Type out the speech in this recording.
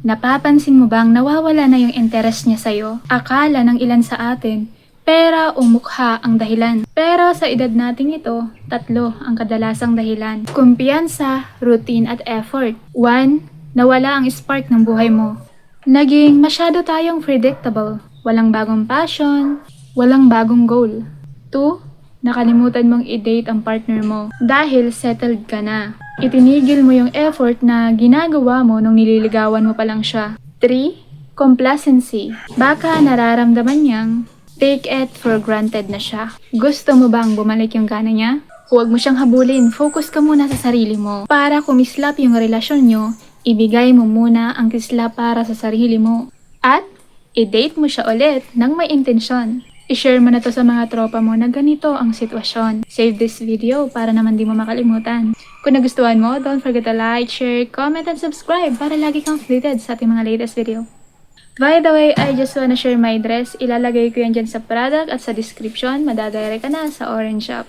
Napapansin mo bang nawawala na yung interest niya sa'yo? Akala ng ilan sa atin, pera o mukha ang dahilan. Pero sa edad nating ito, tatlo ang kadalasang dahilan. Kumpiyansa, routine at effort. 1. Nawala ang spark ng buhay mo. Naging masyado tayong predictable. Walang bagong passion, walang bagong goal. 2. Nakalimutan mong i-date ang partner mo dahil settled ka na. Itinigil mo yung effort na ginagawa mo nung nililigawan mo pa lang siya. 3. Complacency. Baka nararamdaman niyang take it for granted na siya. Gusto mo bang bumalik yung gana niya? Huwag mo siyang habulin. Focus ka muna sa sarili mo. Para kumislap yung relasyon nyo, ibigay mo muna ang kislap para sa sarili mo. At i-date mo siya ulit nang may intensyon. I-share mo na to sa mga tropa mo na ganito ang sitwasyon. Save this video para naman di mo makalimutan. Kung nagustuhan mo, don't forget to like, share, comment, and subscribe para lagi kang updated sa ating mga latest video. By the way, I just wanna share my dress. Ilalagay ko yan dyan sa product at sa description. Madadirect ka na sa orange shop.